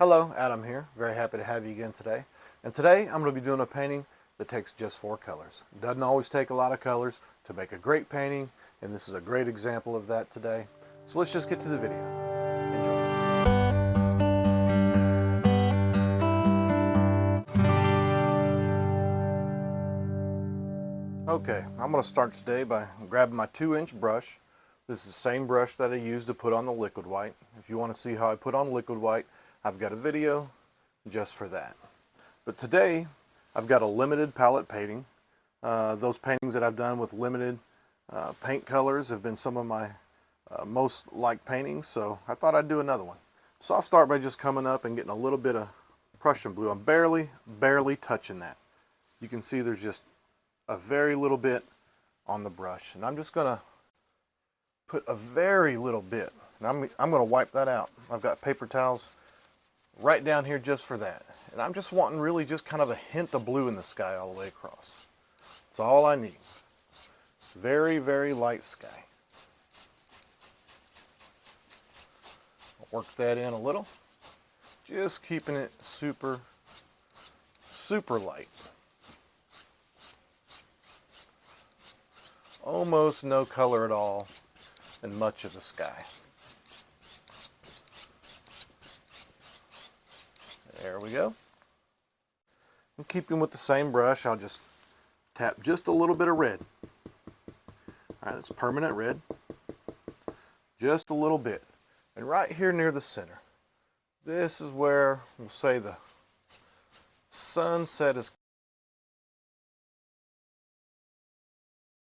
Hello, Adam here. Very happy to have you again today. And today I'm going to be doing a painting that takes just 4 colors. It doesn't always take a lot of colors to make a great painting, and this is a great example of that today. So let's just get to the video. Enjoy. Okay, I'm going to start today by grabbing my 2-inch brush. This is the same brush that I used to put on the liquid white. If you want to see how I put on liquid white, I've got a video just for that. But today, I've got a limited palette painting. Those paintings that I've done with limited paint colors have been some of my most liked paintings, so I thought I'd do another one. So I'll start by just coming up and getting a little bit of Prussian blue. I'm barely touching that. You can see there's just a very little bit on the brush, and I'm just going to put a very little bit, and I'm going to wipe that out. I've got paper towels right down here just for that. And I'm just wanting really just kind of a hint of blue in the sky all the way across. That's all I need. Very, very light sky. I'll work that in a little. Just keeping it super, super light. Almost no color at all in much of the sky. There we go. And keeping with the same brush, I'll just tap just a little bit of red. Alright, that's permanent red. Just a little bit. And right here near the center, this is where we'll say the sunset is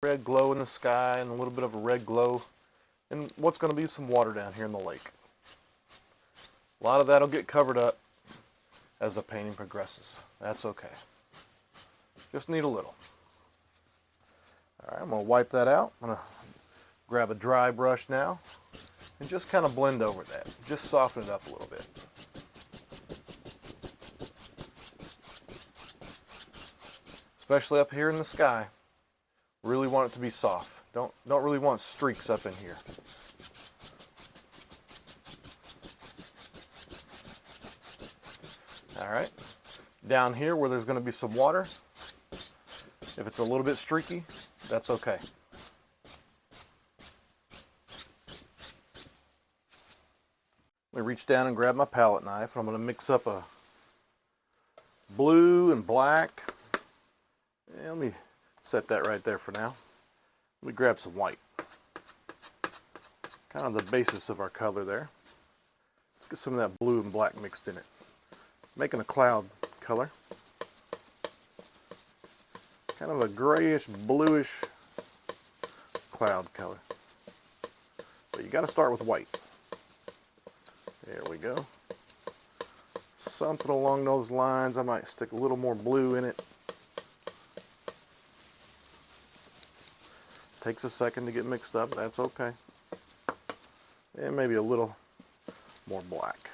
red glow in the sky and a little bit of a red glow. And what's going to be some water down here in the lake. A lot of that will get covered up as the painting progresses. That's okay. Just need a little. Alright, I'm going to wipe that out. I'm going to grab a dry brush now and just kind of blend over that. Just soften it up a little bit. Especially up here in the sky. Really want it to be soft. Don't really want streaks up in here. Alright, down here where there's going to be some water, if it's a little bit streaky, that's okay. Let me reach down and grab my palette knife. I'm going to mix up a blue and black. And let me set that right there for now. Let me grab some white. Kind of the basis of our color there. Let's get some of that blue and black mixed in it. Making a cloud color. Kind of a grayish, bluish cloud color. But you got to start with white. There we go. Something along those lines. I might stick a little more blue in it. Takes a second to get mixed up. That's okay. And maybe a little more black.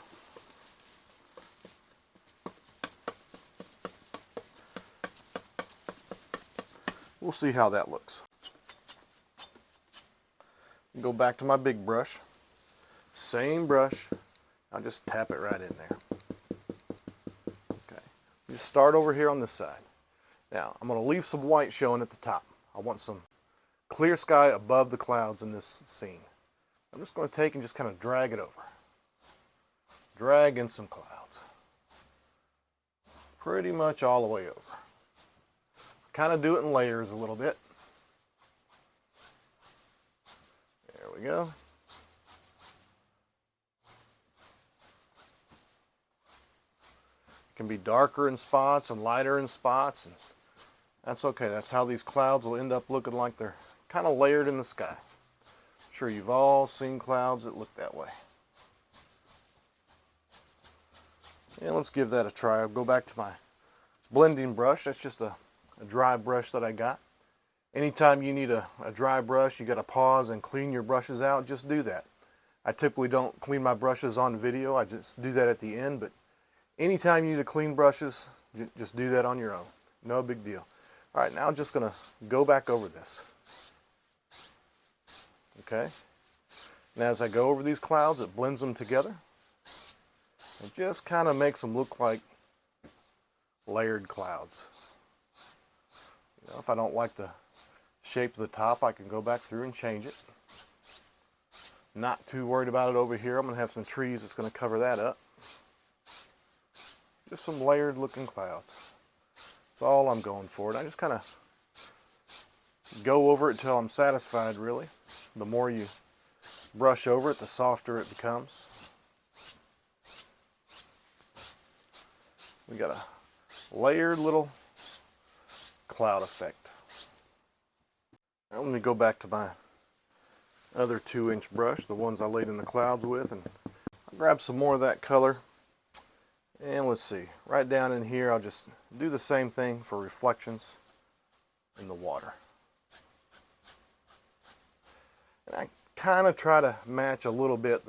We'll see how that looks. Go back to my big brush. Same brush. I'll just tap it right in there. Okay. Just start over here on this side. Now, I'm going to leave some white showing at the top. I want some clear sky above the clouds in this scene. I'm just going to take and just kind of drag it over. Drag in some clouds. Pretty much all the way over. Kind of do it in layers a little bit. There we go. It can be darker in spots and lighter in spots, and that's okay. That's how these clouds will end up looking, like they're kind of layered in the sky. I'm sure you've all seen clouds that look that way. And let's give that a try. I'll go back to my blending brush. That's just a dry brush that I got. Anytime you need a dry brush, you got to pause and clean your brushes out, just do that. I typically don't clean my brushes on video. I just do that at the end, but anytime you need to clean brushes, just do that on your own. No big deal. All right, now I'm just going to go back over this. Okay? And as I go over these clouds, it blends them together. It just kind of makes them look like layered clouds. You know, if I don't like the shape of the top, I can go back through and change it. Not too worried about it over here. I'm going to have some trees that's going to cover that up. Just some layered looking clouds. That's all I'm going for. And I just kind of go over it until I'm satisfied, really. The more you brush over it, the softer it becomes. We got a layered little cloud effect. Now let me go back to my other 2-inch brush, the ones I laid in the clouds with, and I'll grab some more of that color. And let's see, right down in here, I'll just do the same thing for reflections in the water. And I kind of try to match a little bit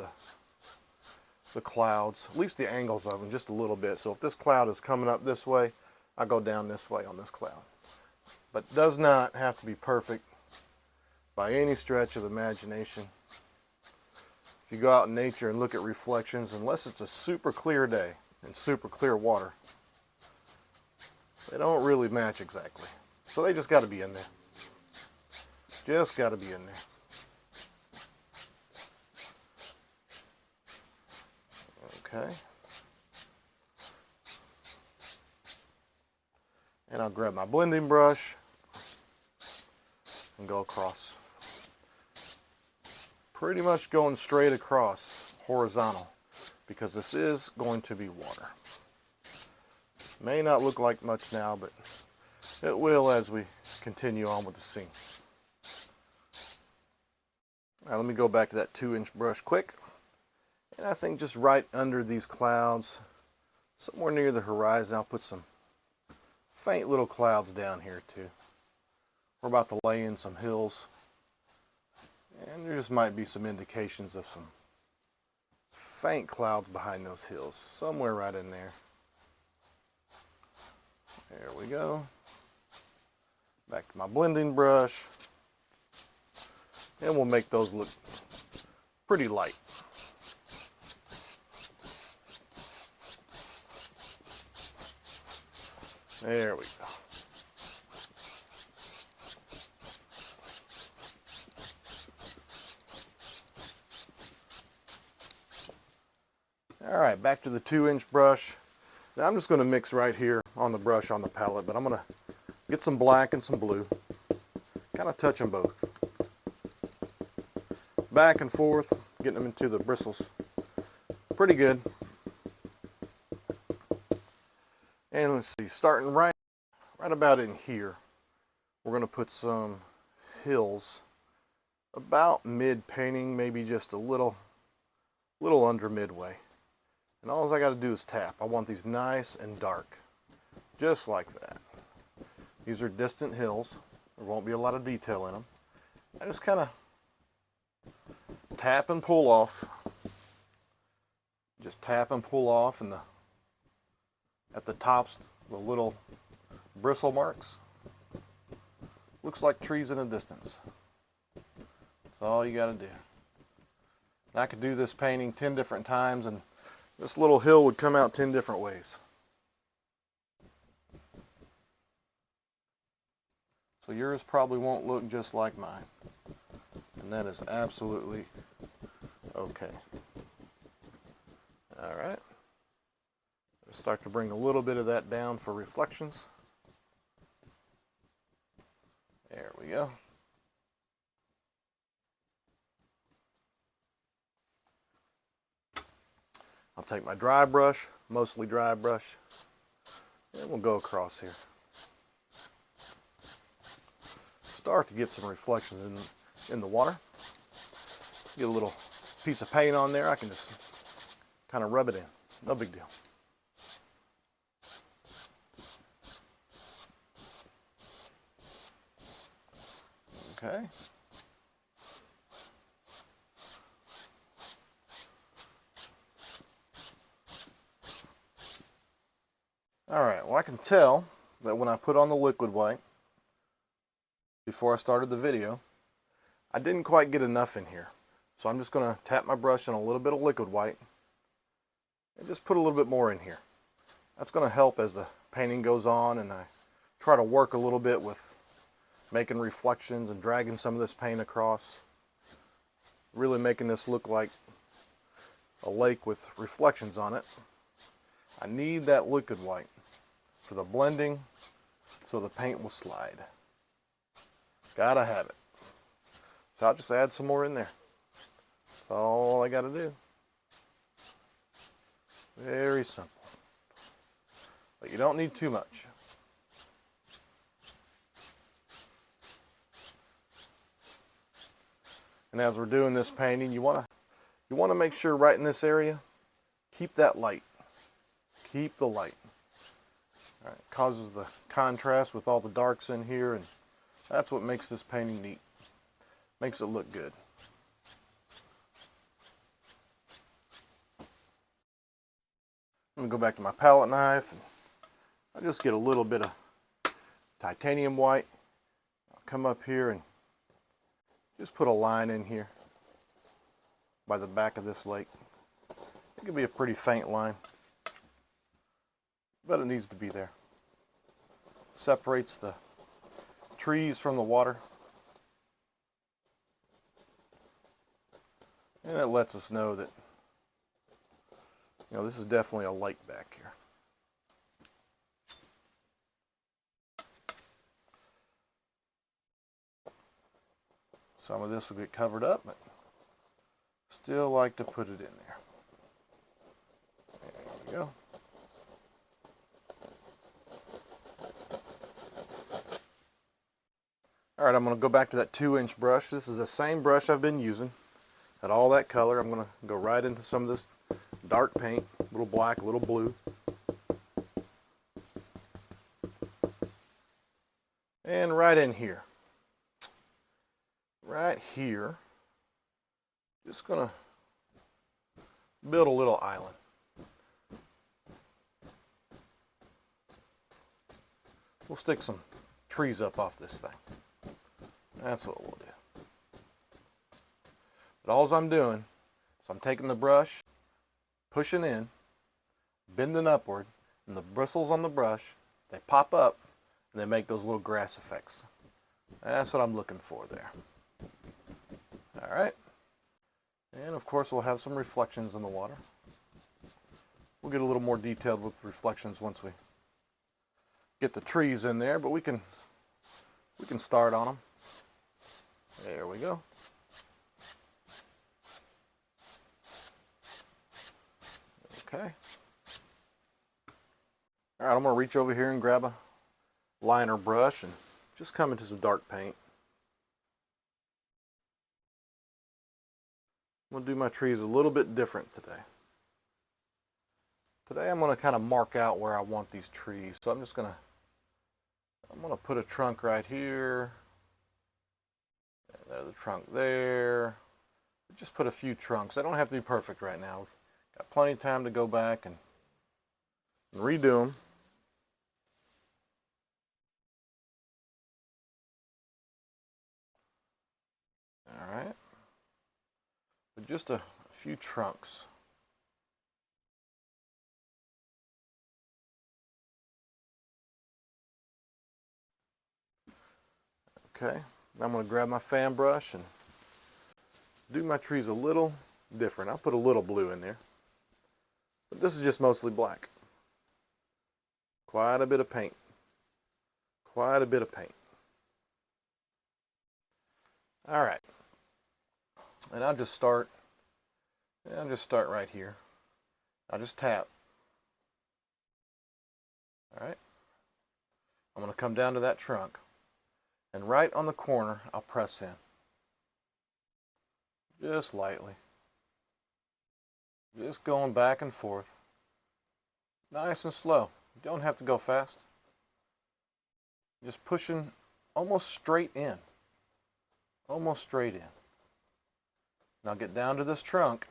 the clouds, at least the angles of them, just a little bit. So if this cloud is coming up this way, I go down this way on this cloud. But it does not have to be perfect by any stretch of the imagination. If you go out in nature and look at reflections, unless it's a super clear day and super clear water, they don't really match exactly. So they just got to be in there. Just got to be in there. Okay. And I'll grab my blending brush and go across. Pretty much going straight across, horizontal, because this is going to be water. May not look like much now, but it will as we continue on with the scene. Now let me go back to that 2-inch brush quick. And I think just right under these clouds, somewhere near the horizon, I'll put some faint little clouds down here too. We're about to lay in some hills, and there just might be some indications of some faint clouds behind those hills, somewhere right in there. There we go. Back to my blending brush, and we'll make those look pretty light. There we go. All right, back to the 2-inch brush. Now I'm just going to mix right here on the brush on the palette, but I'm going to get some black and some blue. Kind of touch them both. Back and forth, getting them into the bristles. Pretty good. And let's see, starting right about in here, we're going to put some hills about mid-painting, maybe just a little under midway. And all I got to do is tap. I want these nice and dark, just like that. These are distant hills. There won't be a lot of detail in them. I just kind of tap and pull off. Just tap and pull off, and at the tops, the little bristle marks. Looks like trees in the distance. That's all you got to do. And I could do this painting 10 different times, and this little hill would come out 10 different ways. So yours probably won't look just like mine. And that is absolutely okay. All right. Start to bring a little bit of that down for reflections. There we go. I'll take my dry brush, mostly dry brush, and we'll go across here. Start to get some reflections in the water. Get a little piece of paint on there, I can just kind of rub it in. No big deal. Okay. All right, well I can tell that when I put on the liquid white, before I started the video, I didn't quite get enough in here. So I'm just going to tap my brush in a little bit of liquid white and just put a little bit more in here. That's going to help as the painting goes on, and I try to work a little bit with making reflections and dragging some of this paint across, really making this look like a lake with reflections on it. I need that liquid white for the blending so the paint will slide. Gotta have it. So I'll just add some more in there. That's all I gotta do. Very simple. But you don't need too much. And as we're doing this painting, you want to make sure right in this area, keep that light. Keep the light. All right, causes the contrast with all the darks in here, and that's what makes this painting neat. Makes it look good. I'm going to go back to my palette knife, and I'll just get a little bit of titanium white. I'll come up here and just put a line in here by the back of this lake. It could be a pretty faint line, but it needs to be there. Separates the trees from the water, and it lets us know that, you know, this is definitely a lake back here. Some of this will get covered up, but still like to put it in there. There we go. Alright, I'm going to go back to that 2-inch brush. This is the same brush I've been using. Had all that color. I'm going to go right into some of this dark paint. A little black, a little blue. And right in here. Right here. Just going to build a little island. We'll stick some trees up off this thing. That's what we'll do. But all I'm doing is I'm taking the brush, pushing in, bending upward, and the bristles on the brush, they pop up, and they make those little grass effects. That's what I'm looking for there. Alright. And of course we'll have some reflections in the water. We'll get a little more detailed with reflections once we get the trees in there, but we can start on them. There we go. Okay. Alright, I'm going to reach over here and grab a liner brush and just come into some dark paint. I'm going to do my trees a little bit different today. Today I'm going to kind of mark out where I want these trees. So I'm going to put a trunk right here. And there's the trunk there. Just put a few trunks. They don't have to be perfect right now. We've got plenty of time to go back and redo them. All right. But just a few trunks. Okay, now I'm going to grab my fan brush and do my trees a little different. I'll put a little blue in there, but this is just mostly black. Quite a bit of paint. Quite a bit of paint. All right, and I'll just start right here. I'll just tap. All right, I'm going to come down to that trunk. And right on the corner, I'll press in. Just lightly. Just going back and forth. Nice and slow. You don't have to go fast. Just pushing almost straight in. Almost straight in. Now get down to this trunk.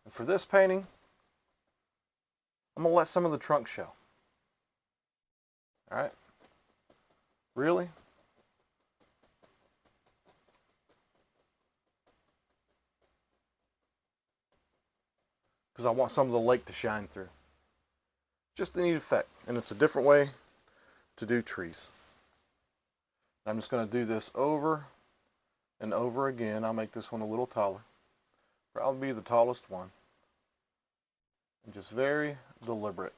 And for this painting, I'm going to let some of the trunk show. All right? Really? because I want some of the lake to shine through. Just a neat effect, and it's a different way to do trees. I'm just going to do this over and over again. I'll make this one a little taller. Probably be the tallest one. And just very deliberate.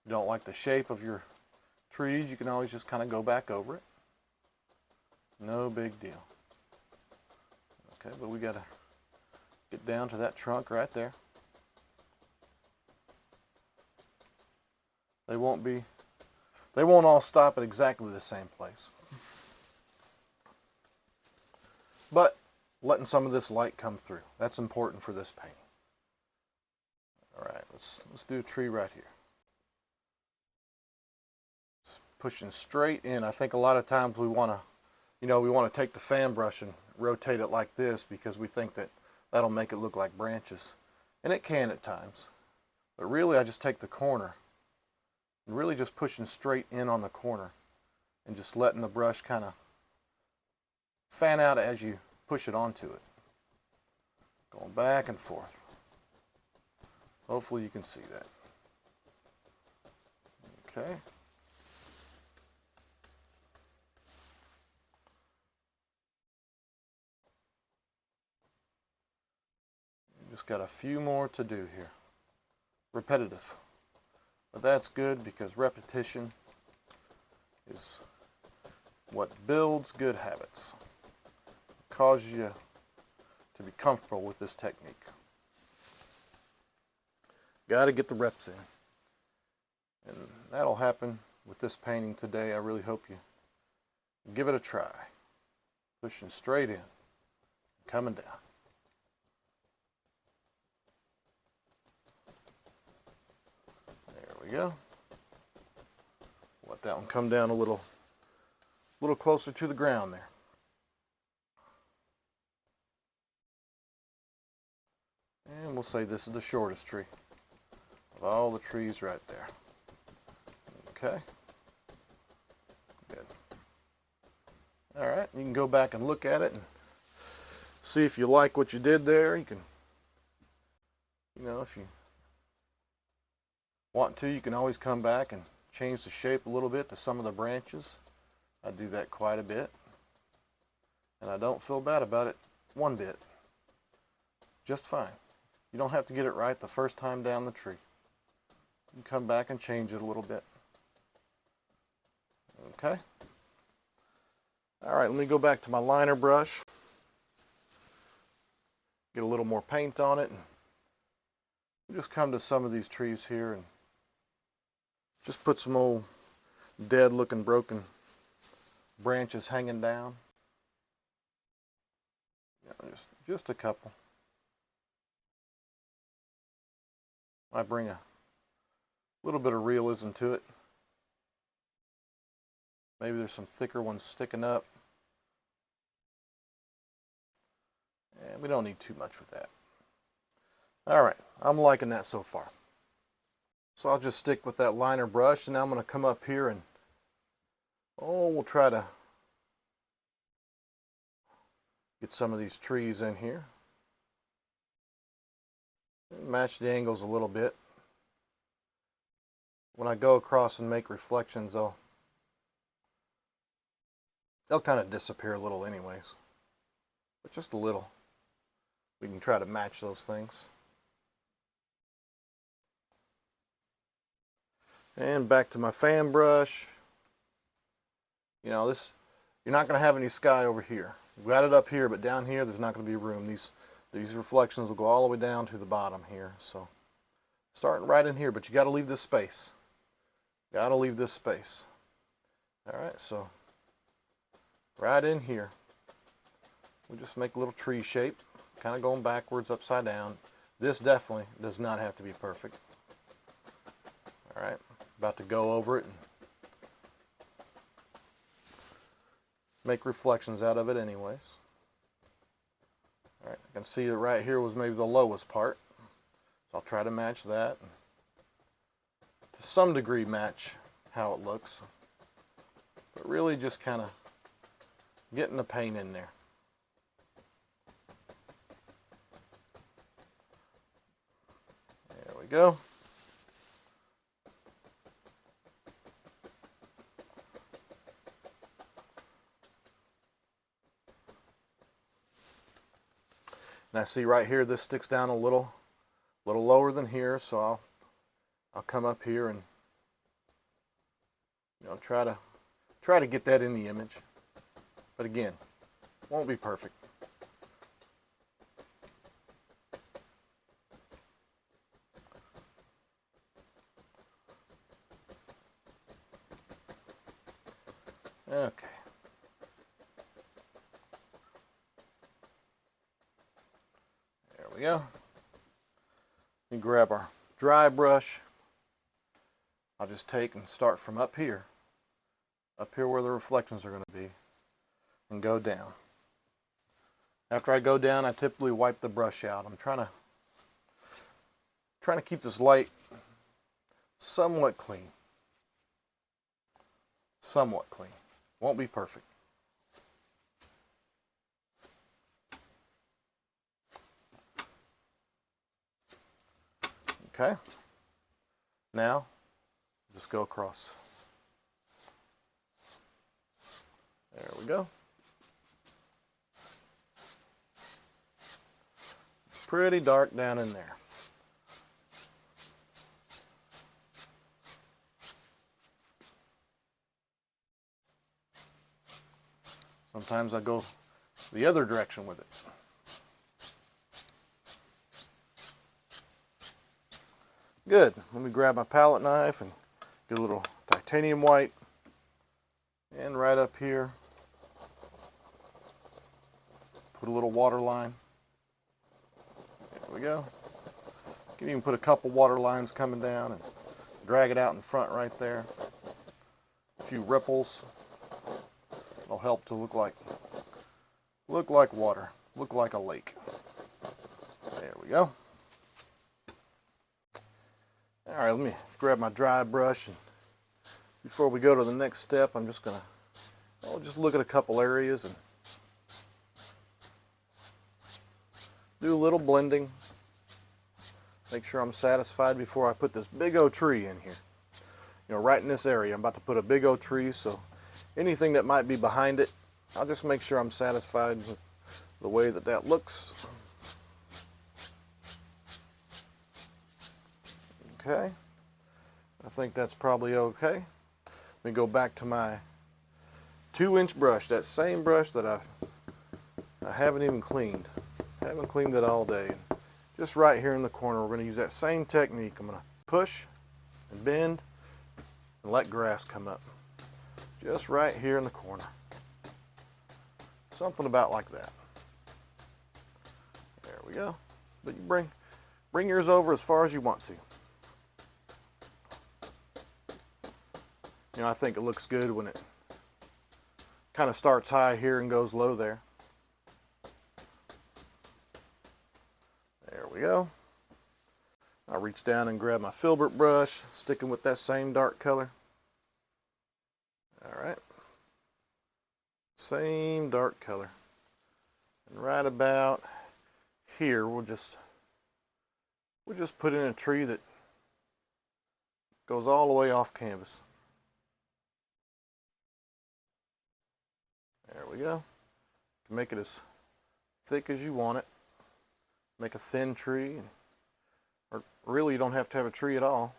If you don't like the shape of your trees, you can always just kind of go back over it. No big deal. Okay, but we got to get down to that trunk right there. They won't all stop at exactly the same place. But letting some of this light come through, that's important for this painting. All right, let's do a tree right here. Just pushing straight in. I think a lot of times we want to take the fan brush and rotate it like this because we think that that'll make it look like branches. And it can at times. But really I just take the corner and really just pushing straight in on the corner and just letting the brush kind of fan out as you push it onto it. Going back and forth. Hopefully you can see that. Okay. Just got a few more to do here. Repetitive. But that's good because repetition is what builds good habits. It causes you to be comfortable with this technique. Got to get the reps in. And that'll happen with this painting today. I really hope you give it a try. Pushing straight in, coming down. There we go. Let that one come down a little closer to the ground there. And we'll say this is the shortest tree of all the trees right there. Okay. Good. All right, you can go back and look at it and see if you like what you did there. You can, if you want to, you can always come back and change the shape a little bit to some of the branches. I do that quite a bit. And I don't feel bad about it one bit. Just fine. You don't have to get it right the first time down the tree. You can come back and change it a little bit. Okay. All right, let me go back to my liner brush. Get a little more paint on it. And just come to some of these trees here and just put some old dead looking broken branches hanging down. Just a couple. I bring a little bit of realism to it. Maybe there's some thicker ones sticking up. And we don't need too much with that. All right, I'm liking that so far. So I'll just stick with that liner brush, and now I'm going to come up here and, we'll try to get some of these trees in here. Match the angles a little bit. When I go across and make reflections, they'll kind of disappear a little anyways. But just a little. We can try to match those things. And back to my fan brush. You're not going to have any sky over here. We've got it up here, but down here there's not going to be room. These reflections will go all the way down to the bottom here. So starting right in here, but you got to leave this space. Got to leave this space. All right, so right in here, we just make a little tree shape, kind of going backwards, upside down. This definitely does not have to be perfect. All right, about to go over it and make reflections out of it anyways. All right, I can see that right here was maybe the lowest part. So I'll try to match that. To some degree match how it looks. But really just kind of getting the paint in there. go. Now see right here, this sticks down a little lower than here, so I'll come up here and try to get that in the image. But again, won't be perfect. Okay. There we go. We grab our dry brush. I'll just take and start from up here where the reflections are going to be, and go down. After I go down, I typically wipe the brush out. I'm trying to keep this light somewhat clean. Somewhat clean. Won't be perfect. Okay. Now, just go across. There we go. It's pretty dark down in there. Sometimes I go the other direction with it. Good. Let me grab my palette knife and get a little titanium white. And right up here, put a little water line. There we go. You can even put a couple water lines coming down and drag it out in front right there. A few ripples. It'll help to look like water, look like a lake. There we go. All right, let me grab my dry brush, and before we go to the next step, I'm just gonna just look at a couple areas and do a little blending. Make sure I'm satisfied before I put this big old tree in here. Right in this area, I'm about to put a big old tree, so anything that might be behind it, I'll just make sure I'm satisfied with the way that looks. Okay, I think that's probably okay. Let me go back to my 2-inch brush, that same brush that I haven't even cleaned. I haven't cleaned it all day. Just right here in the corner, we're going to use that same technique. I'm going to push and bend and let grass come up. Just right here in the corner. Something about like that. There we go. But you bring yours over as far as you want to. I think it looks good when it kind of starts high here and goes low there. There we go. I'll reach down and grab my filbert brush, sticking with that same dark color. All right. Same dark color. And right about here, we'll just put in a tree that goes all the way off canvas. There we go. You can make it as thick as you want it. Make a thin tree. Or really, you don't have to have a tree at all.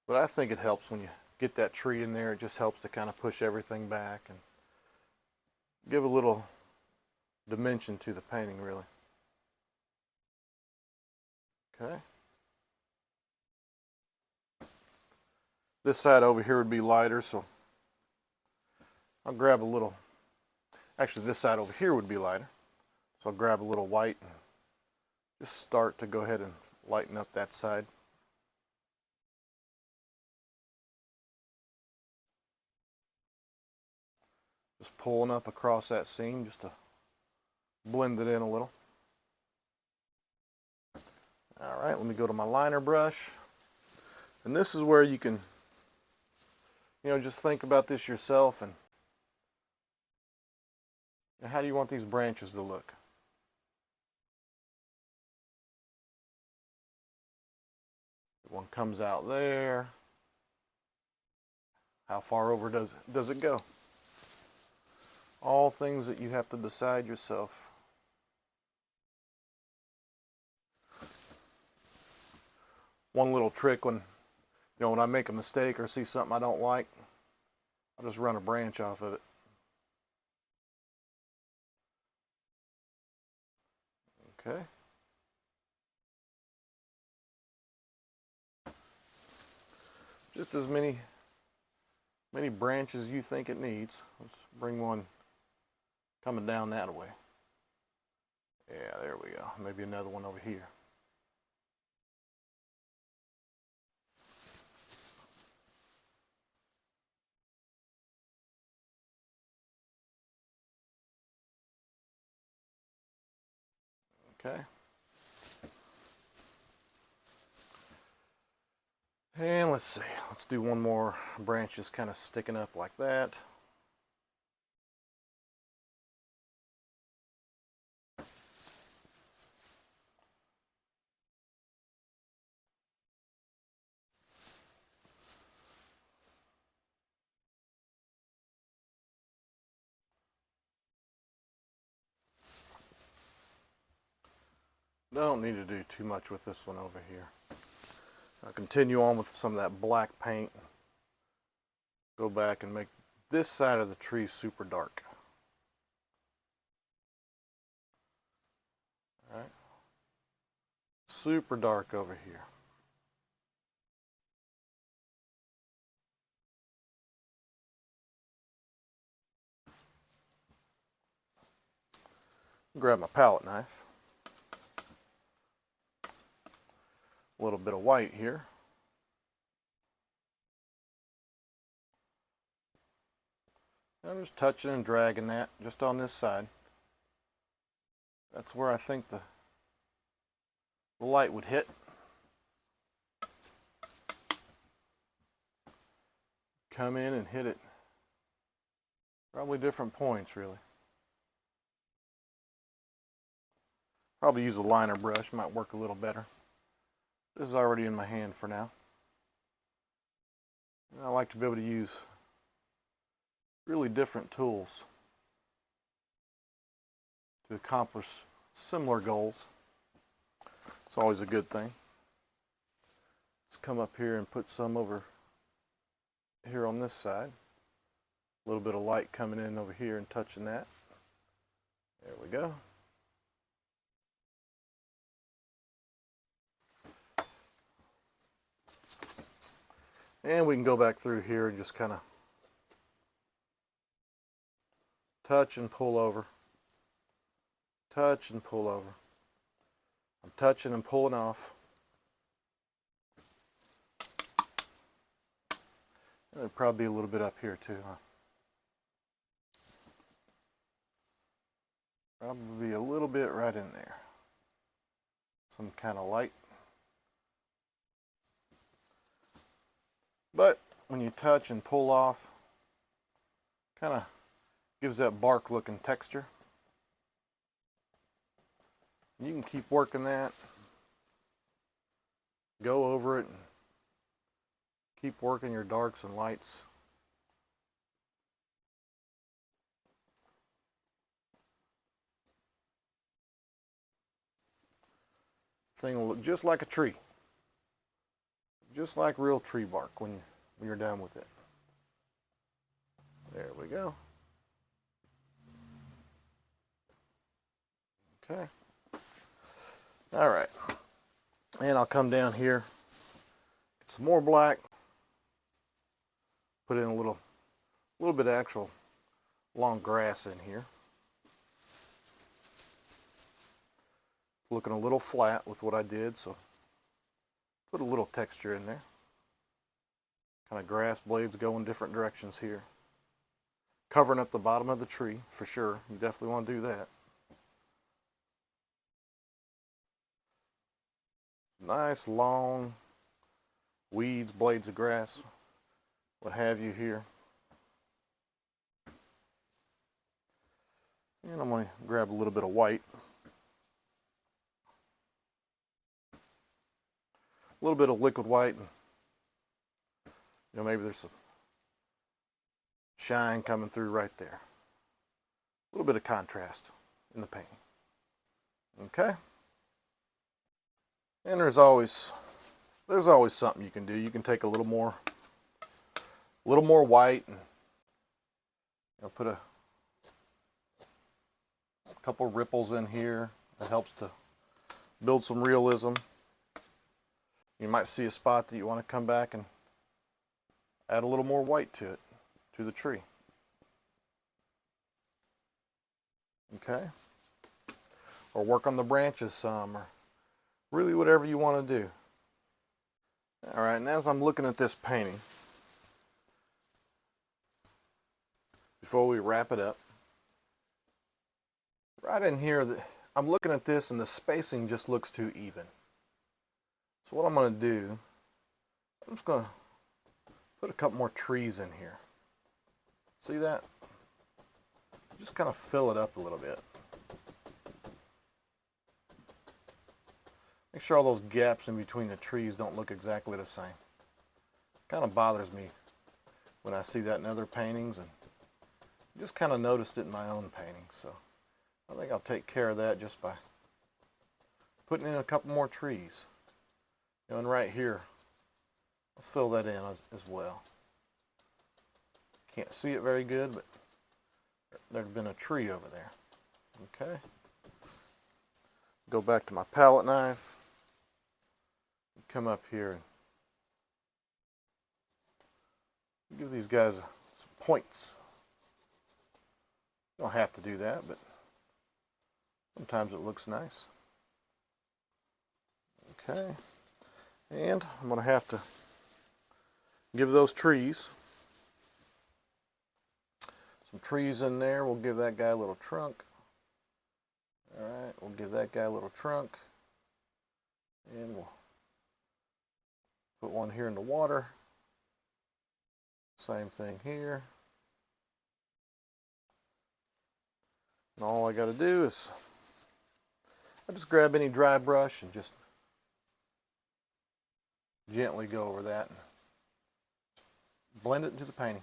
But I think it helps when you get that tree in there. It just helps to kind of push everything back and give a little dimension to the painting, really. Okay. This side over here would be lighter, so I'll grab a little. Actually, this side over here would be lighter. So I'll grab a little white and just start to go ahead and lighten up that side. Just pulling up across that seam just to blend it in a little. All right, let me go to my liner brush. And this is where you can, just think about this yourself and how do you want these branches to look? One comes out there. How far over does it go? All things that you have to decide yourself. One little trick when I make a mistake or see something I don't like, I'll just run a branch off of it. Okay. Just as many branches you think it needs. Let's bring one coming down that way. Yeah, there we go. Maybe another one over here. Okay. And let's see. Let's do one more branch just kind of sticking up like that. Don't need to do too much with this one over here. I'll continue on with some of that black paint. Go back and make this side of the tree super dark. All right. Super dark over here. Grab my palette knife. A little bit of white here. I'm just touching and dragging that just on this side. That's where I think the light would hit. Come in and hit it. Probably different points, really. Probably use a liner brush, might work a little better. This is already in my hand for now. And I like to be able to use really different tools to accomplish similar goals. It's always a good thing. Let's come up here and put some over here on this side. A little bit of light coming in over here and touching that. There we go. And we can go back through here and just kind of touch and pull over. Touch and pull over. I'm touching and pulling off. There'd probably be a little bit up here too, huh? Probably a little bit right in there. Some kind of light. But when you touch and pull off, kind of gives that bark looking texture. You can keep working that. Go over it and keep working your darks and lights. Thing will look just like a tree. Just like real tree bark when you're done with it. There we go. Okay. All right. And I'll come down here, get some more black, put in a little bit of actual long grass in here. Looking a little flat with what I did, so put a little texture in there. Kind of grass blades going different directions here. Covering up the bottom of the tree, for sure. You definitely want to do that. Nice long weeds, blades of grass, what have you here. And I'm going to grab a little bit of white. little bit of liquid white, and maybe there's some shine coming through right there. A little bit of contrast in the painting. Okay? And there's always something you can do. You can take a little more white and put a couple ripples in here. That helps to build some realism. You might see a spot that you want to come back and add a little more white to it, to the tree. Okay? Or work on the branches some, or really whatever you want to do. All right, and as I'm looking at this painting, before we wrap it up, right in here, I'm looking at this and the spacing just looks too even. So what I'm going to do, I'm just going to put a couple more trees in here. See that? Just kind of fill it up a little bit. Make sure all those gaps in between the trees don't look exactly the same. Kind of bothers me when I see that in other paintings, and just kind of noticed it in my own painting. So I think I'll take care of that just by putting in a couple more trees. And right here, I'll fill that in as well. Can't see it very good, but there's been a tree over there. Okay. Go back to my palette knife. Come up here and give these guys some points. You don't have to do that, but sometimes it looks nice. Okay. And I'm going to have to give those trees some trees in there. We'll give that guy a little trunk. Alright, we'll give that guy a little trunk. And we'll put one here in the water. Same thing here. And all I got to do is I just grab any dry brush and just gently go over that and blend it into the painting.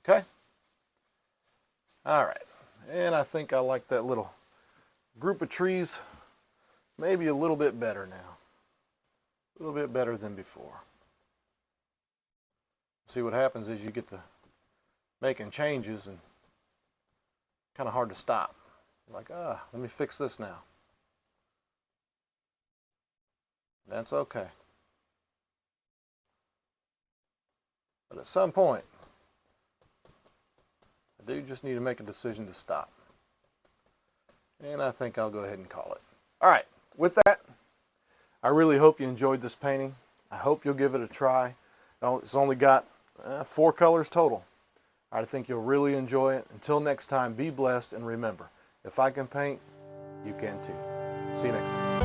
Okay? Alright, and I think I like that little group of trees maybe a little bit better now. A little bit better than before. See, what happens is you get to making changes and kind of hard to stop. Like, let me fix this now. That's okay. But at some point, I do just need to make a decision to stop. And I think I'll go ahead and call it. All right, with that, I really hope you enjoyed this painting. I hope you'll give it a try. It's only got 4 colors total. I think you'll really enjoy it. Until next time, be blessed, and remember, if I can paint, you can too. See you next time.